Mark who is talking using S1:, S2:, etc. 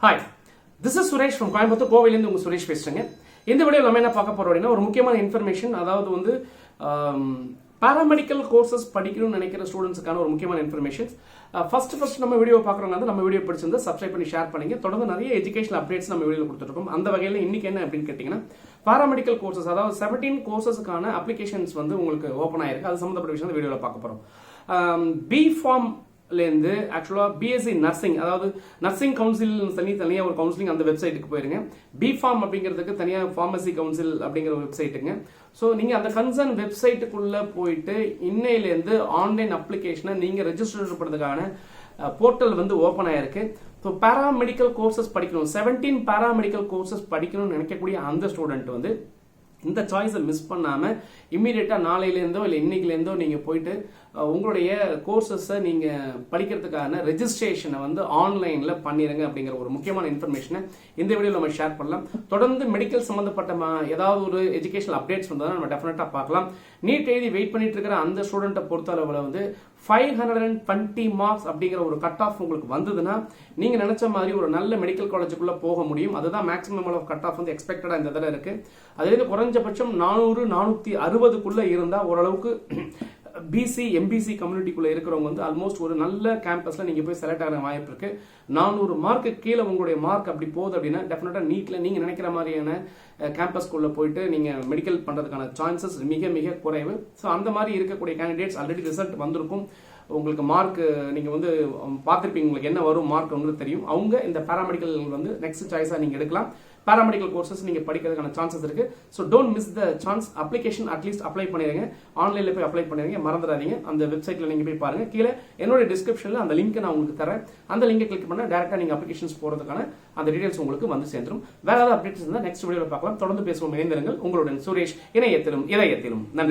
S1: Hi, this is Suresh from Coimbatore. கோவையிலிருந்து உங்க சுரேஷ் பேசுறேங்க. இந்த வீடியோல நம்ம என்ன பார்க்க போறோம் அப்படின்னா ஒரு முக்கியமான இன்ஃபர்மேஷன், அதாவது வந்து பாராமெடிக்கல் கோர்சஸ் படிக்கணும்னு நினைக்கிற ஸ்டூடெண்ட்ஸ்க்கான ஒரு முக்கியமான இன்ஃபர்மேஷன். ஃபர்ஸ்ட் நம்ம வீடியோ பார்க்குறவங்க நம்ம வீடியோ பிடிச்சிருந்தா சப்ஸ்கிரைப் பண்ணி ஷேர் பண்ணுங்க. தொடர்ந்து நிறைய எஜுகேஷனல் அப்டேட்ஸ் நம்ம வீடியோவில் கொடுத்துருக்கோம். அந்த வகையில் இன்னைக்கு என்ன அப்படின்னு கேட்டிங்கன்னா, பாராமெடிக்கல் கோர்சஸ் அதாவது 17 கோர்சஸ்க்கான அப்ளிகேஷன்ஸ் வந்து உங்களுக்கு ஓப்பன் ஆயிருக்கு. அது சம்மந்தப்பட்ட விஷயம் வீடியோவில் பார்க்க போகிறோம். பி ஃபார்ம் லேருந்து ஆக்சுவலாக பிஎஸ்சி நர்சிங், அதாவது நர்சிங் கவுன்சில் தனியாக ஒரு கவுன்சிலிங் அந்த வெப்சைட்டுக்கு போயிருங்க. பிஃபார்ம் அப்படிங்கிறதுக்கு தனியாக ஃபார்மசி கவுன்சில் அப்படிங்கிற ஒரு வெப்சைட்டுங்க. ஸோ நீங்கள் அந்த கன்சர்ன் வெப்சைட்டுக்குள்ளே போயிட்டு இன்னையிலேருந்து ஆன்லைன் அப்ளிகேஷனை நீங்கள் ரெஜிஸ்டர் பண்ணுறதுக்கான போர்ட்டல் வந்து ஓப்பன் ஆயிருக்கு. ஸோ பாராமெடிக்கல் கோர்சஸ் படிக்கணும், 17 பாராமெடிக்கல் கோர்சஸ் படிக்கணும்னு நினைக்கக்கூடிய அந்த ஸ்டூடெண்ட் வந்து இந்த சாய்ஸை மிஸ் பண்ணாமல் இம்மீடியட்டாக நாளையிலேருந்தோ இல்லை இன்னைக்குலேருந்தோ நீங்கள் போயிட்டு உங்களுடைய கோர்சஸை நீங்கள் படிக்கிறதுக்கான ரெஜிஸ்ட்ரேஷனை வந்து ஆன்லைனில் பண்ணிடுங்க அப்படிங்கிற ஒரு முக்கியமான இன்ஃபர்மேஷனை இந்த வீடியோவில் நம்ம ஷேர் பண்ணலாம். தொடர்ந்து மெடிக்கல் சம்மந்தப்பட்ட ஏதாவது ஒரு எஜுகேஷனல் அப்டேட்ஸ் வந்ததுன்னா நம்ம டெஃபினட்டாக பார்க்கலாம். நீட் எழுதி வெயிட் பண்ணிட்டு இருக்கிற அந்த ஸ்டூடெண்ட்டை பொறுத்தளவில் வந்து 520 மார்க்ஸ் அப்படிங்கிற ஒரு கட் ஆஃப் உங்களுக்கு வந்ததுன்னா நீங்கள் நினைச்ச மாதிரி ஒரு நல்ல மெடிக்கல் காலேஜுக்குள்ளே போக முடியும். அதுதான் மேக்ஸிமம் ஆஃப் கட் ஆஃப் வந்து எக்ஸ்பெக்டடாக இந்த தடவை இருக்குது. அதுலேருந்து குறைஞ்சபட்சம் 400-460 இருந்தால் ஓரளவுக்கு பிசி எம்பிசி கம்யூனிட்டிக்குள்ள இருக்கிறவங்க வந்து ஆல்மோஸ்ட் ஒரு நல்ல கேம்பஸ்ல நீங்க போய் செலக்ட் ஆகிற வாய்ப்பு இருக்கு. 400 மார்க்கு கீழே உங்களுடைய மார்க் அப்படி போகுது அப்படின்னா டெஃபினட்டா நீட்ல நீங்க நினைக்கிற மாதிரியான கேம்பஸ்குள்ள போயிட்டு நீங்க மெடிக்கல் பண்றதுக்கான சான்சஸ் மிக மிக குறைவு. ஸோ அந்த மாதிரி இருக்கக்கூடிய கேண்டிடேட்ஸ் ஆல்ரெடி ரிசல்ட் வந்திருக்கும். உங்களுக்கு மார்க் நீங்க வந்து பார்த்துருப்பீங்க, உங்களுக்கு என்ன வரும் மார்க் உங்களுக்கு தெரியும். அவங்க இந்த பாராமெடிக்கல் வந்து நெக்ஸ்ட் சாய்ஸா நீங்க எடுக்கலாம். பாராமெடிக்கல் கோர்சஸ் நீங்க படிக்கிறதுக்கான சான்சஸ் இருக்கு. So don't miss the chance. Application at least apply பண்ணிடுங்க, ஆன்லைன்ல போய் அப்ளை பண்ணிடுங்க, மறந்துடாதீங்க. அந்த வெப்சைட்ல நீங்க போய் பாருங்க. கீழே என்னோட டிஸ்கிரிப்ஷன்ல அந்த லிங்க் நான் உங்களுக்கு தரேன். அந்த லிங்கை கிளிக் பண்ணா டேரக்டா நீங்க அப்ளிகேஷன்ஸ் போறதுக்கான அந்த டீடைல்ஸ் உங்களுக்கு வந்து சேர்ந்துடும். வேற ஏதாவது அப்டேட்ஸ் இருந்தால் நெக்ஸ்ட் வீடியோல பார்க்கலாம். தொடர்ந்து பேசுவோம். இணைந்திருங்கள். உங்களுடன் சுரேஷ், இணையத்திலும் இதயத்திலும். நன்றி.